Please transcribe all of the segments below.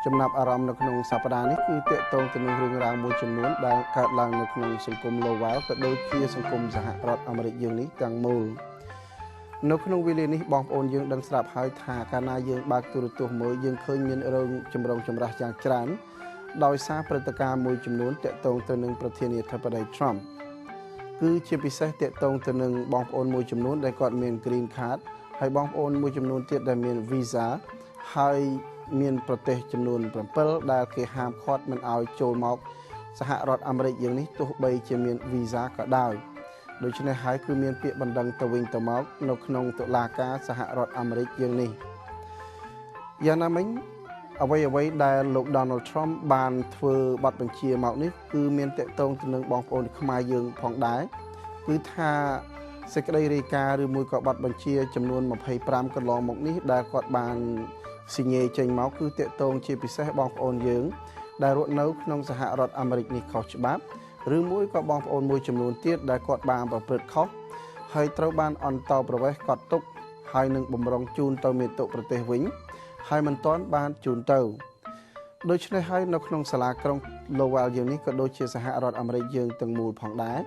ចំណាប់អារម្មណ៍នៅក្នុងសប្តាហ៍នេះគឺទាក់ទងទៅនឹងរឿងរ៉ាវមួយចំនួនដែលកើតឡើងនៅក្នុងសង្គមលោកវ៉ាល់ក៏ដូចជាសង្គមសហរដ្ឋអាមេរិកយើងនេះទាំងមូលនៅក្នុងវេលានេះបងប្អូនយើងដឹងស្រាប់ហើយថាកាលណាយើងបើកទូរទស្សន៍មើលយើងឃើញមានរឿងចម្រូងចម្រាសយ៉ាងច្រើនដោយសារព្រឹត្តិការណ៍មួយចំនួនទាក់ទងទៅនឹងប្រធានាធិបតី Trump គឺជាពិសេសទាក់ទងទៅនឹងបងប្អូនមួយចំនួនដែលគាត់មាន Green Card ហើយបងប្អូនមួយចំនួនទៀតដែលមាន Visa ហើយមានប្រទេសចំនួន7ដែលគេហាមឃាត់មិនឲ្យចូលមកសហរដ្ឋអាមេរិកយើងនេះទោះបីជាមាន Visa ក៏ដោយដូច្នេះហើយគឺមានពាក្យបណ្ដឹងទៅវិញទៅមកនៅក្នុងតុលាការសហរដ្ឋអាមេរិកយើងនេះយ៉ាងណាមិញអ្វីដែលលោក Donald Trump បានធ្វើបទបញ្ជាមកនេះគឺមានទាក់ទងទៅនឹងបងប្អូនខ្មែរយើងផងដែរគឺថាសេចក្តីរាយការណ៍ឬមួយក៏បទបញ្ជាចំនួន25កន្លងមកនេះដែលគាត់បានសញ្ញេចេញមកគឺទាក់ទងជាពិសេសបងប្អូនយើងដែលរស់នៅក្នុងសហរដ្ឋអាមេរិកនេះខុសច្បាប់ឬមួយក៏បងប្អូនមួយចំនួនទៀតដែលគាត់បានប្រព្រឹត្តខុសហើយត្រូវបានអន្តោប្រវេសន៍កត់ទុកហើយនឹងបំរុងជូនទៅមាតុប្រទេសវិញហើយមិនទាន់បានជូនទៅដូច្នេះហើយនៅក្នុងសាលាក្រុង Lowell យើងនេះក៏ដូចជាសហរដ្ឋអាមេរិកយើងទាំងមូលផងដែរ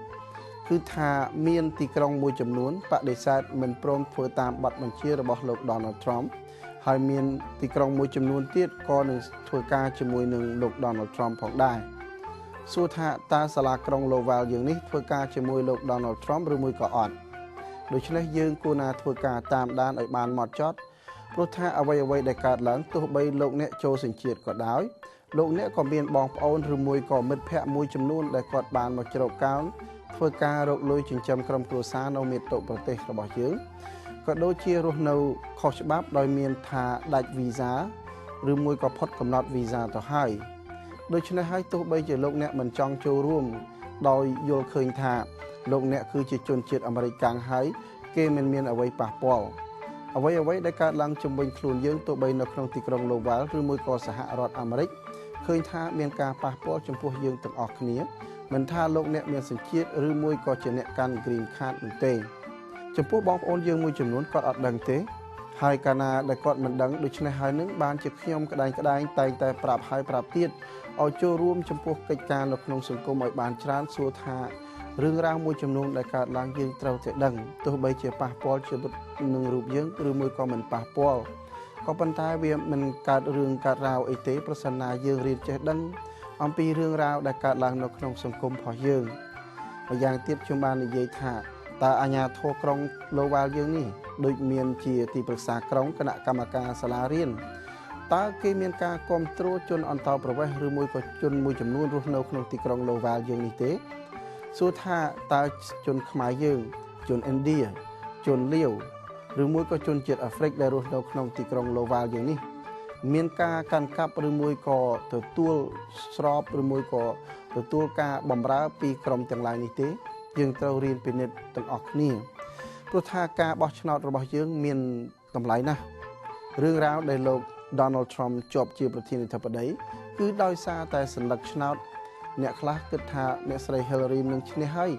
គឺថាមានទីក្រុងមួយចំនួនបដិសេធមិនព្រមធ្វើតាមបទបញ្ជារបស់លោក Donald Trump ហើយមានទីក្រុងមួយចំនួនទៀតក៏នឹងធ្វើការជាមួយនឹងលោក Donald Trump ផងដែរសួរថាតើសាលាក្រុង Lowell យើងនេះធ្វើការជាមួយលោក Donald Trump ឬមួយក៏អត់ដូច្នេះយើងគួរណាធ្វើការតាមដានឲ្យបានហ្មត់ចត់ព្រោះថាអ្វីដែលកើតឡើងទោះបីលោកអ្នកចូលសញ្ជាតិក៏ដោយលោកអ្នកក៏មានបងប្អូនឬមួយក៏មិត្តភ័ក្តិមួយចំនួនដែលគាត់បានមកជ្រកកោនធ្វើការរកលុយចិញ្ចឹមក្រុមគ្រួសារនៅមាតុប្រទេសរបស់យើងក៏ដូចជារស់នៅខុសច្បាប់ដោយមានថាដាច់វីសាឬមួយក៏ផុតកំណត់វីសាទៅហើយដូច្នេះហើយទោះបីជាលោកអ្នកមិនចង់ចូលរួមដោយយល់ឃើញថាលោកអ្នកគឺជាជនជាតិអាមេរិកកាំងហើយគេមិនមានអ្វីប៉ះពាល់អ្វីដែលកើតឡើងជំវិញខ្លួនយើងទោះបីនៅក្នុងទីក្រុង Lowell ឬមួយក៏សហរដ្ឋអាមេរិកឃើញថាមានការប៉ះពាល់ចំពោះយើងទាំងអស់គ្នាមិនថាលោកអ្នកមានសញ្ជាតិឬមួយក៏ជាអ្នកកាន់ Green Card នោះទេចំពោះបងប្អូនយើងមួយចំនួនគាត់អត់ដឹងទេហើយកាលណាដែលគាត់មិនដឹងដូច្នេះហើយនឹងបានជាខ្ញុំក្តែងតែងតែប្រាប់ហើយប្រាប់ទៀតឲ្យចូលរួមចំពោះកិច្ចការនៅក្នុងសង្គមឲ្យបានច្រើនសួរថារឿងរ៉ាវមួយចំនួនដែលកើតឡើងយើងត្រូវតែដឹងទោះបីជាប៉ះពាល់ជីវិតនឹងរូបយើងឬមួយក៏មិនប៉ះពាល់ក៏ប៉ុន្តែវាមិនកើតរឿងកើតរ៉ាវអីទេប្រសិនណាយើងរៀនចេះដឹងអំពីរឿងរ៉ាវដែលកើតឡើងនៅក្នុងសង្គមរបស់យើងហើយយ៉ាងទៀតខ្ញុំបាននិយាយថាតើអាជ្ញាធរក្រុង Lowell យើងនេះដូចមានជាទីប្រឹក្សាក្រុងគណៈកម្មការសាលារៀនតើគេមានការគ្រប់គ្រងជនអន្តោប្រវេសន៍ឬមួយក៏ជនមួយចំនួនរស់នៅក្នុងទីក្រុង Lowell យើងនេះទេសួរថាតើជនខ្មែរយើងជនឥណ្ឌាជនលាវឬមួយក៏ជនជាតិអាហ្វ្រិកដែលរស់នៅក្នុងទីក្រុង Lowell យើងនេះមានការកាន់កាប់ឬមួយក៏ទទួលស្របឬមួយក៏ទទួលការបម្រើពីក្រុមទាំងឡាយនេះទេយើងត្រូវរៀនពិនិត្យទាំងអស់គ្នាព្រោះថាការបោះឆ្នោតរបស់យើងមានតម្លៃណាស់រឿងរ៉ាវដែលលោក Donald Trump ជាប់ជាប្រធានាធិបតីគឺដោយសារតែសញ្ញាឆ្នោតអ្នកខ្លះគិតថាអ្នកស្រី Hillary នឹងឈ្នះហើយ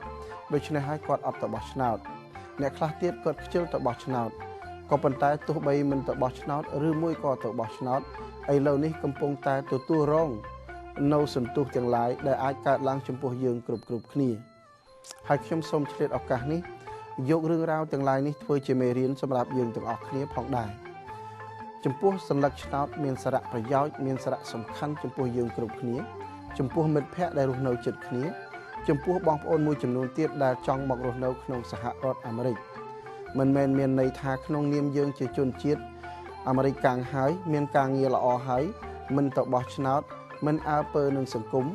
ដូច្នេះហើយគាត់អត់ទៅបោះឆ្នោតអ្នកខ្លះទៀតគាត់ខ្ជិលទៅបោះឆ្នោតក៏ប៉ុន្តែទោះបីមិនទៅបោះឆ្នោតឬមួយក៏ទៅបោះឆ្នោតឥឡូវនេះកំពុងតែទទួលរងនៅសន្ទុះទាំងឡាយដែលអាចកើតឡើងចំពោះយើងគ្រប់គ្នាហើយខ្ញុំសូមឆ្លៀតឱកាសនេះយករឿងរ៉ាវទាំងឡាយនេះធ្វើជាមេរៀនសម្រាប់យើងទាំងអស់គ្នាផងដែរចំពោះសញ្ញាឆ្នោតមានសារៈប្រយោជន៍មានសារៈសំខាន់ចំពោះយើងគ្រប់គ្នាចំពោះមិត្តភ័ក្តិដែលរស់នៅជិតគ្នាចំពោះបងប្អូនមួយចំនួនទៀតដែលចង់មករស់នៅក្នុងសហរដ្ឋអាមេរិកមិនមែនមានន័យថាក្នុងនាមយើងជាជនជាតិអាមេរិកកាំងហើយមានការងារល្អហើយមិនទៅបោះឆ្នោតមិនអើពើនឹងសង្គម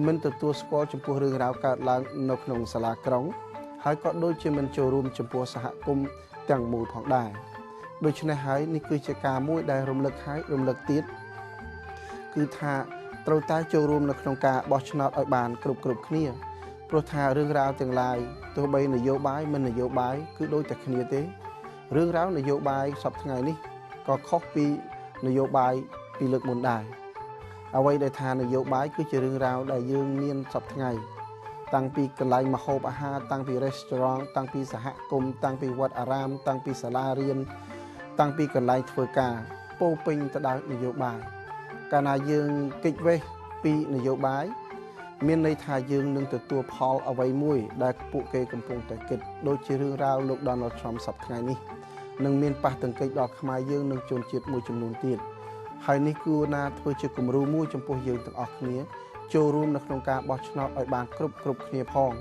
មិនទទួលស្គាល់ចំពោះរឿងរ៉ាវកើតឡើងនៅក្នុងសាលាក្រុងហើយក៏ដូចជាមិនចូលរួមចំពោះសហគមន៍ទាំងមូលផងដែរដូច្នេះហើយនេះគឺជាការមួយដែលរំលឹកហើយរំលឹកទៀតគឺថាត្រូវតែចូលរួមនៅក្នុងការបោះឆ្នោតឲ្យបានគ្រប់គ្នាព្រោះថារឿងរ៉ាវទាំងឡាយទោះបីនយោបាយមិននយោបាយគឺដូចតែគ្នាទេរឿងរ៉ាវនយោបាយសប្តាហ៍ថ្ងៃនេះក៏ខុសពីនយោបាយពីលើកមុនដែរអ្វីដែលថានយោបាយគឺជារឿងរ៉ាវដែលយើងមានសប្តាហ៍ថ្ងៃតាំងពីកន្លែងម្ហូបអាហារតាំងពី restaurant តាំងពីសហគមន៍តាំងពីវត្តអារាមតាំងពីសាលារៀនតាំងពីកន្លែងធ្វើការពោពេញទៅដោយនយោបាយ កាលណាយើងកិច្ចវេះពីនយោបាយមានន័យថាយើងនឹងទទួលផលអ្វីមួយដែលពួកគេកំពុងតែគិតដូចជារឿងរ៉ាវលោក Donald Trump សប្តាហ៍នេះនឹងមានប៉ះទង្គិចដល់ខ្មែរយើងនិងជនជាតិមួយចំនួនទៀតហើយនេះគួរណាធ្វើជាគំរូមួយចំពោះយើងទាំងអស់គ្នាចូលរួមនៅក្នុងការបោះឆ្នោតឲ្យបានគ្រប់គ្នាផង